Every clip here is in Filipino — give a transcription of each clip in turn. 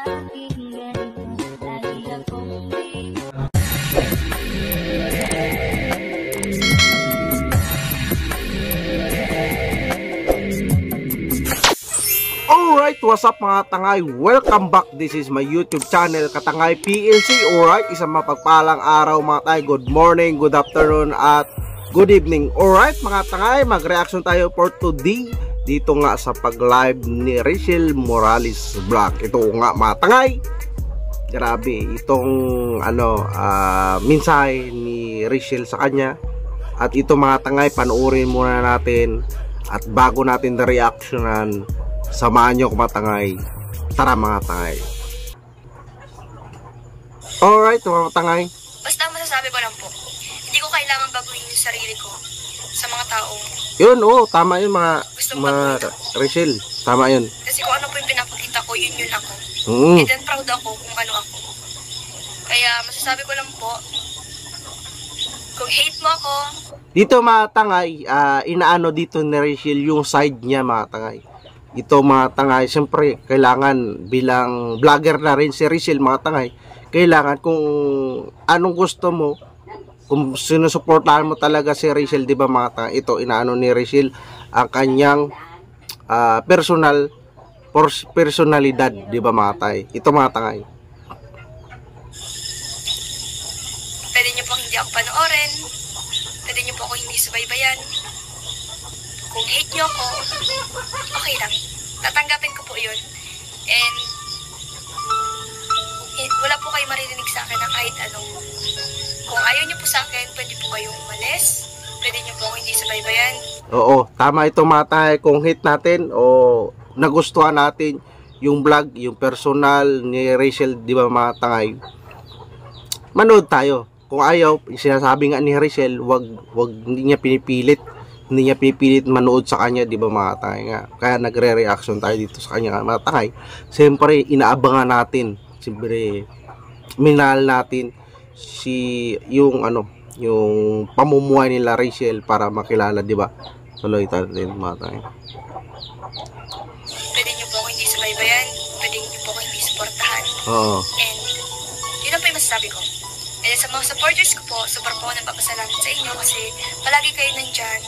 Alright, what's up mga tangay? Welcome back. This is my YouTube channel, Katangay PLC. Alright, isang mapagpalang araw mga tangay. Good morning, good afternoon, at good evening. Alright mga tangay, mag-reaction tayo for today dito nga sa pag-live ni Rachel Morales Vlog. Ito nga mga tangay, grabe itong mensahe ni Rachel sa kanya. At ito mga tangay, panoorin muna natin. At bago natin na-reactionan, samahan nyo mga tangay. Tara mga tangay. Alright mga tangay. Basta masasabi ko lang po, hindi ko kailangan baguhin yung sarili ko sa mga taong Yun, tama yun mga baguhin. Rachel, tama yun. Kasi kung ano po yung pinapakita ko, yun ako. And then proud ako kung ano ako. Kaya masasabi ko lang po, kung hate mo ako, dito mga tangay, inaano dito ni Rachel yung side niya mga tangay. Ito mga tangay, siyempre kailangan bilang vlogger na rin si Rachel mga tangay, kailangan kung anong gusto mo, kung sinusuportahan mo talaga si Rachel, di ba mga tangay, ito inaano ni Rachel ang kanyang personalidad, di ba mga tangay. Ito mga tangay, pwede nyo pong hindi ako panoorin, pwede nyo po ako hindi subaybayan. Kung hate nyo ako, okay lang. Tatanggapin ko po yun. And wala po kayo maririnig sa akin na kahit anong. Kung ayaw nyo po sa akin, pwede po kayong umalis. Pwede nyo po ako hindi subaybayan. Oo, tama ito mga tangay. Kung hate natin o nagustuhan natin yung vlog, yung personal ni Rachel, di ba mga tangay, manood tayo. Kung ayaw, sinasabi nga ni Rachel, wag hindi niya pinipilit manood sa kanya, di ba mga tangay nga. Kaya nagre-reaction tayo dito sa kanya mga tangay. Siyempre inaabangan natin, siyempre minahal natin yung pamumuhay nila Rachel para makilala, di ba? Tuloy tayo din mga tangay. Pwede nyo po ako hindi subaybayan, pwede nyo po ako hindi suportahan. Oo. And yun ang po yung masasabi ko. And sa mga supporters ko po, super po nagpapasalamat sa inyo kasi palagi kayo nandyan.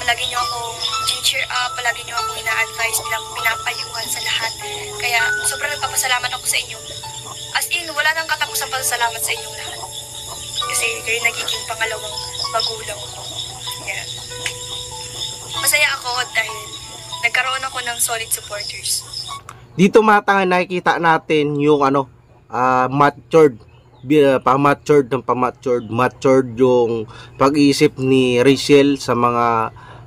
Palagi nyo akong cheer up, palagi nyo akong ina-advise, pinapayuhan sa lahat. Kaya sobrang nagpapasalamat ako sa inyo. As in, wala nang katapusang pasalamat sa inyong lahat. Kasi kayo nagiging pangalawang magulang ko. Kaya masaya ako dahil nagkaroon ako ng solid supporters. Dito mga tangay, nakikita natin yung matured yung pag-iisip ni Rachel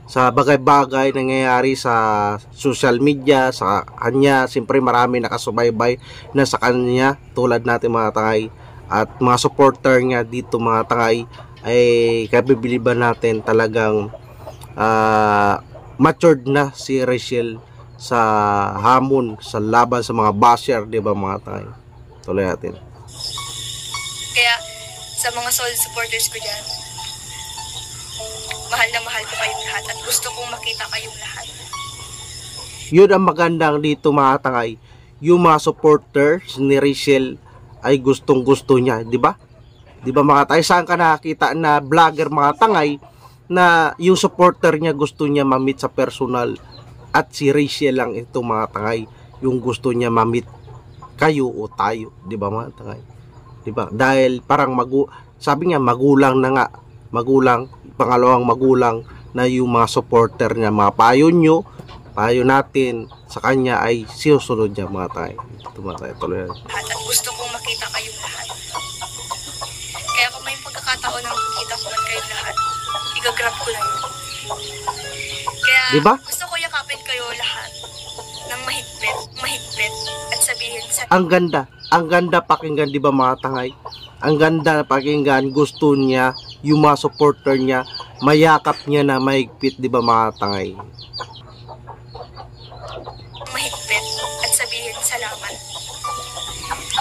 sa bagay-bagay nangyayari sa social media, sa kanya. Siyempre marami nakasubaybay na sa kanya tulad natin mga tangay, at mga supporter niya dito mga tangay ay kabibiliban natin talagang matured na si Rachel sa hamon, sa laban sa mga basher, di ba mga tangay. Tuloy natin. Kaya sa mga solid supporters ko dyan, mahal na mahal ko kayong lahat at gusto kong makita kayong lahat. Yun ang magandang dito mga tangay, yung mga supporters ni Rachel ay gustong gusto niya, di ba? Di ba mga tangay, saan ka nakakita na vlogger mga tangay na yung supporter niya gusto niya ma-meet sa personal, at si Rachel lang ito mga tangay yung gusto niya ma-meet kayo o tayo, di ba mga tangay? Diba? Dahil parang sabi niya magulang na nga, pangalawang magulang na yung mga supporter niya, mga payo natin sa kanya ay sinusunod niya mga tayo. Tuloy. At gusto kong makita kayong lahat. Kaya kung may pagkakataon na makikita ko man kayong lahat, igagrab ko lang yun. Kaya diba? Gusto ko yakapin kayo lahat ng mahigpit at sabihin sa ang ganda pakinggan, di ba mga tangay? Ang ganda pakinggan, gusto niya yung mga supporter niya, mayakap niya na mahigpit, di ba mga tangay? Mahigpit at sabihin salamat.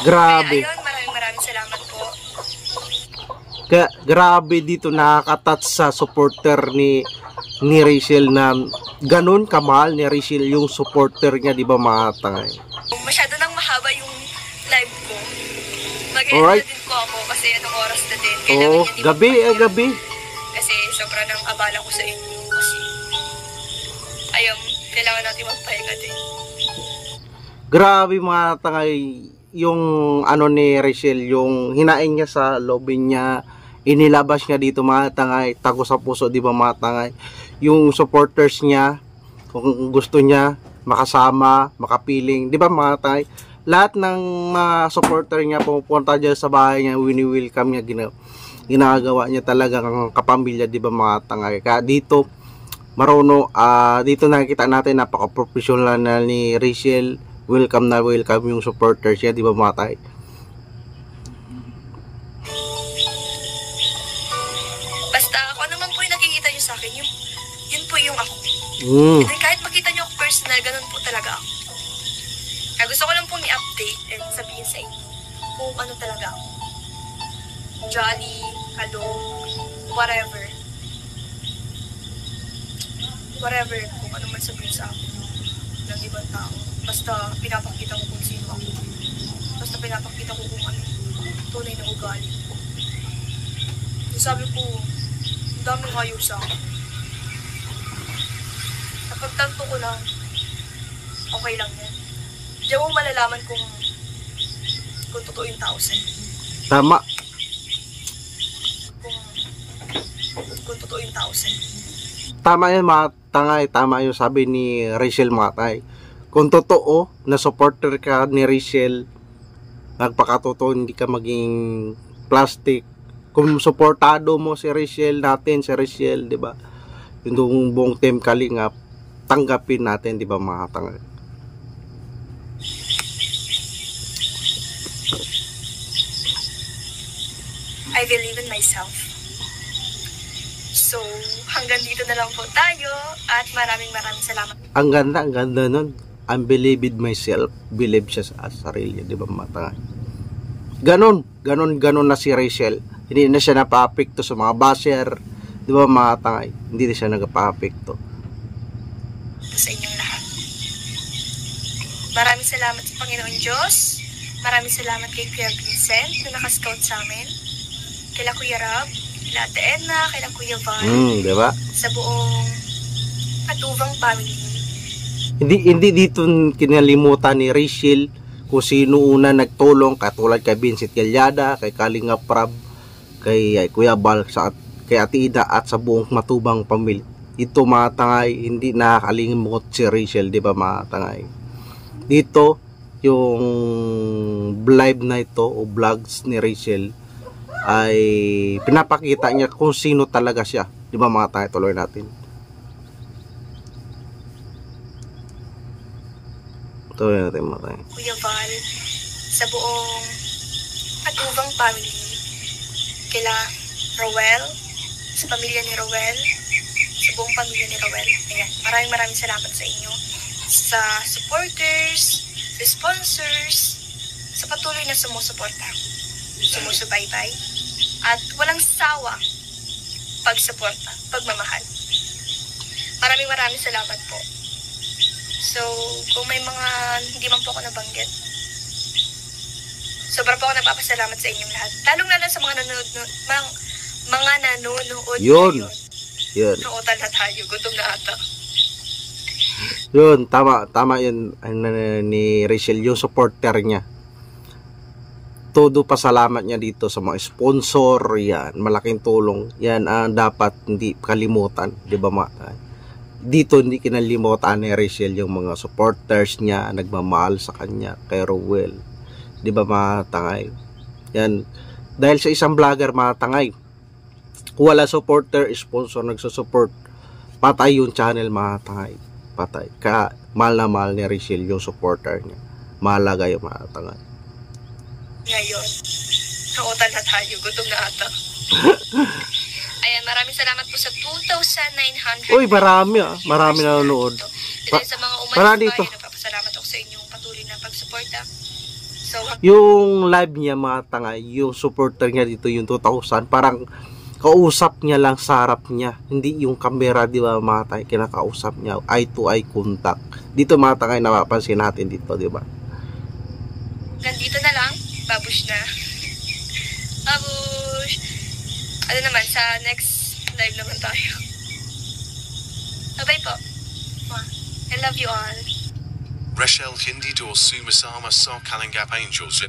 Grabe. Kaya ayun, maraming salamat po. Grabe dito, nakakatats sa supporter ni Rachel na ganun kamahal ni Rachel yung supporter niya, di ba mga tangay? Masyado nang mahaba yung live ko. Mag-end Alright. na din po ako kasi anong oras na din. Oo, niya din gabi, magpahinga. gabi. Kasi sobrang nang abala ko sa inyo. Kasi, kailangan natin magpahinga din. Grabe mga tangay, yung ano ni Rachel, yung hinain niya sa lobby niya, inilabas niya dito mga tangay, tago sa puso, di ba mga tangay? Yung supporters niya, kung gusto niya, makasama, makapiling, di ba mga tangay? Lahat ng mga supporter niya, pumupunta dyan sa bahay niya, wini-welcome niya, ginagawa niya talagang kapamilya, di ba mga tangay? Kaya dito, dito nakikita natin, napaka-professional na ni Rachel. Welcome na welcome yung supporters niya, di ba mga tay? Basta ako naman po yung nakikita nyo sa akin, yun po yung ako. And then kahit makita nyo ako personal, ganun po talaga ako. Kaya gusto ko lang pong i-update and sabihin sa inyo kung ano talaga ako. Jolly, kalong, whatever. Whatever, kung ano man sabihin sa akin ng ibang tao. Basta pinapakita ko kung sino ako. Basta pinapakita ko kung ano tunay na ugali. Sabi ko, ang daming ayaw sa akin. Napagtanto ko lang, okay lang yan. Diyan mo malalaman kung totoo yung tao sa'yo. Tama. Kung totoo yung tao sa'yo. Tama yan mga tangay, tama yung sabi ni Rachel mga tay. Kung totoo na supporter ka ni Rachel, nagpakatotoo, hindi ka maging plastic. Kung supportado mo si Rachel natin, si Rachel, di ba? Yung buong team Kalingap, tanggapin natin, di ba mga tangay? I believe in myself. So, hanggang dito na lang po tayo at maraming salamat. Ang ganda nun. I believe in myself. Believe siya sa sarili, di ba mga tangay? Ganon na si Rachel. Hindi na siya napapekto sa mga basher, di ba mga tangay? Hindi na siya nagpapekto. Sa inyong lahat. Maraming salamat sa Panginoon Diyos. Maraming salamat kay Kuya Vincent na nakascout sa amin. Kila Kuya Rab, kila Ate Edna, kila Kuya Val. Di ba? Sa buong Atubang family. Hindi dito kinalimutan ni Rachel kung sino una nagtulong, katulad kay Vincent Galyada, kay Kalinga Prab, kay Kuya Bal, kay Ate Ida at sa buong Matubang pamilya. Ito mga tangay, hindi nakakalimot si Rachel, di ba mga tangay? Dito, yung live na ito o vlogs ni Rachel ay pinapakita niya kung sino talaga siya. Di ba mga tangay, tuloy natin. Tuloy natin mga tangay. Kuya Val, sa buong Atubang family, kila Rowel, sa pamilya ni Rowel, sa buong pamilya ni Rowel. Ayan, maraming salamat sa inyo. Sa supporters, sa sponsors, sa patuloy na sumusuporta, sumusubaybay, at walang sawa pagsuporta, pagmamahal. Maraming salamat po. So, kung may mga hindi man po ako nabanggit, sobra po ako nagpapasalamat sa inyong lahat. Lalong lalo sa mga nanonood, mga nanonood Yun. ngayon. Yun. Nauutal na tayo, gutom na ata. Yun, tama yun ni Rachel, yung supporter niya. Todo pasalamat niya dito sa mga sponsor, yan, malaking tulong. Yan ang dapat hindi kalimutan, di ba mga? Dito hindi kinalimutan ni Rachel yung mga supporters niya, nagmamahal sa kanya, kay Rowell. Di ba mga tangay? Yan, dahil sa isang vlogger mga tangay, kung wala supporter, sponsor, nagsusupport, patay yung channel mga tangay. Patay. Kaya mahal na mahal ni Rachel yung supporter niya. Mahalaga yung mga tangay. Ngayon, nauutal na tayo, gutom na ata. Ayan, maraming salamat po sa 2,900. Uy, marami marami na nanonood. Dahil sa mga Para umalis dito. bahay, nagpapasalamat ako sa inyong patuloy na pagsuporta. So, Yung live niya mga tangay, yung supporter niya dito yung 2,000, parang kausap niya lang sa harap niya, hindi yung camera, di ba mga tangay, kinakausap niya, eye to eye contact. Dito mga tangay, napapansin natin dito, di ba? nandito na lang. Babush na. Babush! Ano naman, sa next live naman tayo. Bye-bye po. I love you all. Rachel hindi do sumasama sa Kalingap Angels.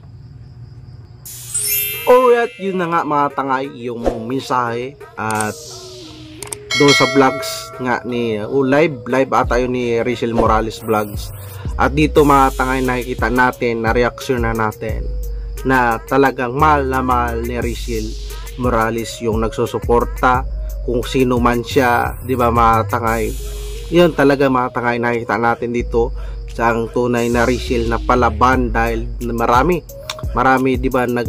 Alright, yun na nga mga tangay yung mensahe at doon sa vlogs nga ni live ata yun ni Rachel Morales Vlogs. At dito mga tangay nakikita natin na reaksyon na natin na talagang mahal na mahal ni Rachel Morales yung nagsusuporta kung sino man siya, di ba mga tangay. Yun talaga mga tangay nakikita natin dito sa ang tunay na Rachel na palaban dahil marami di ba na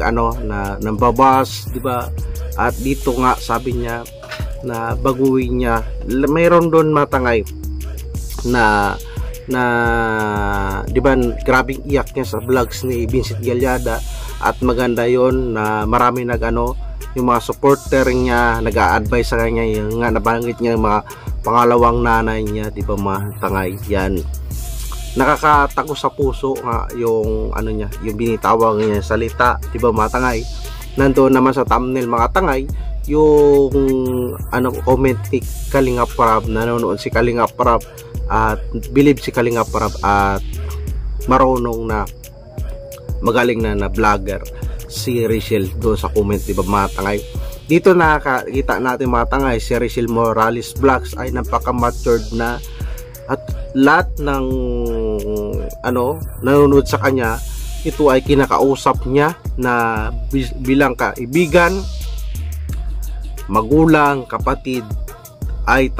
nambabas di ba, at dito nga sabi niya na baguhin niya, mayroon doon matangay na di ba grabing iyak niya sa vlogs ni Vincent Galyada, at maganda yon na marami yung mga supporter niya nag-a-advise sa kanya, yung nga nabanggit niya yung mga pangalawang nanay niya, di ba mga tangay. Yan nakakatago sa puso nga yung niya, yung binitawang niya salita, di ba mga tangay. Nandoon naman sa thumbnail mga tangay yung comment ni Kalingap Prab, nanonood si Kalingap Prab at believe si Kalingap Prab at marunong na magaling na vlogger si Rachel doon sa comment, di ba mga tangay. Dito nakakita natin mga tangay si Rachel Morales Vlogs ay napaka-matured na, at lahat ng nanonood sa kanya, ito ay kinakausap niya na bilang kaibigan, magulang, kapatid, ay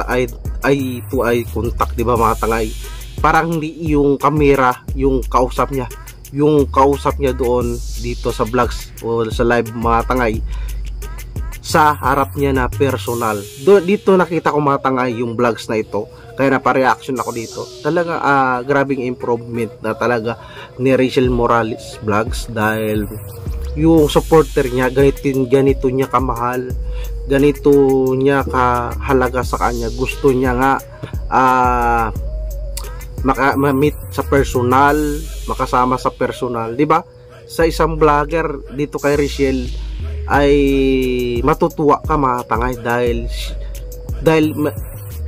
ito ay kontak, di ba mga tangay. Parang hindi yung camera yung kausap niya, yung kausap niya doon dito sa vlogs o sa live mga tangay, sa harap niya na personal. Dito nakita ko mga tangay yung vlogs na ito, kaya napa-reaction ako dito. Talaga grabing improvement na talaga ni Rachel Morales Vlogs, dahil yung supporter niya ganito niya kamahal, ganito niya kahalaga sa kanya. Gusto niya nga ma-meet sa personal, makasama sa personal, di ba? Sa isang vlogger dito kay Rachel ay matutuwa ka mga tangay, dahil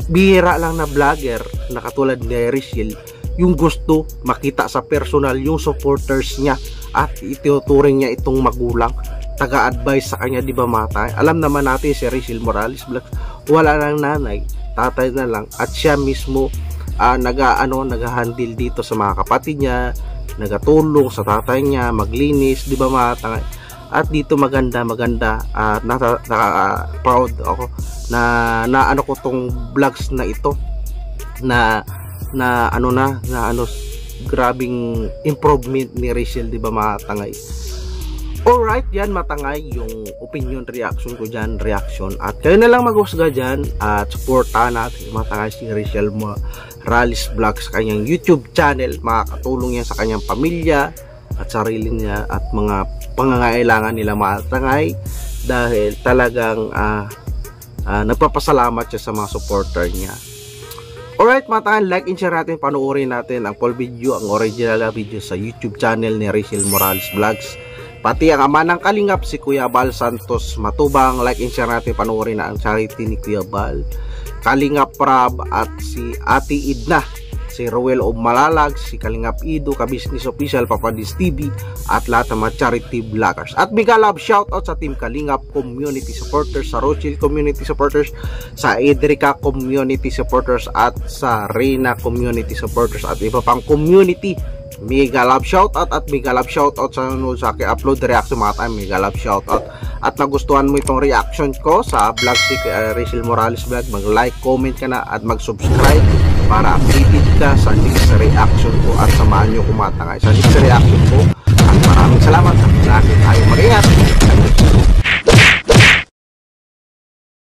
bihira lang na vlogger na katulad ni Rachel yung gusto makita sa personal yung supporters niya, at ituturing niya itong magulang, taga-advise sa kanya, di ba mga tangay. Alam naman natin si Rachel Morales Vlogs wala lang nanay, tatay na lang, at siya mismo nag-handle dito sa mga kapatid niya, nagatulong sa tatay niya maglinis, di ba mga tangay. At dito maganda at proud ako na ko tong vlogs na ito na grabing improvement ni Rachel, di ba mga tangay. Alright, yan matangay yung opinion reaction ko dyan, reaction, at kayo na lang maghusga dyan at supportahan natin matangay si Rachel Morales Vlogs sa kanyang YouTube channel. Makakatulong yan sa kanyang pamilya at sarili niya at mga pangangailangan nila matangay, dahil talagang nagpapasalamat siya sa mga supporter niya. Alright mga tangay, like and share natin, panoorin natin ang full video, ang original video sa YouTube channel ni Rachel Morales Vlogs, pati ang ama ng Kalingap si Kuya Bal Santos Matubang. Like and share natin, panoorin na ang charity ni Kuya Bal, Kalingap Prab, at si Ate Idna, si Roel of Malalag, si Kalingap Ido, Ka-Business Official, Papadis TV, at lahat ng mga charity vloggers. At mega love shoutout sa Team Kalingap Community Supporters, sa Rochelle Community Supporters, sa Edrica Community Supporters, at sa Reina Community Supporters, at iba pang community. Mega love shoutout at mega love shoutout sa nanonood sa aking upload reaction mga tayo. Mega love shoutout. At nagustuhan mo itong reaction ko sa vlog si Rachel Morales Vlog, mag-like, comment ka na at mag-subscribe para updated ka sa next reaction ko, at samahan nyo kumatangay sa next reaction ko. At maraming salamat. Lagi tayo mag-ingat.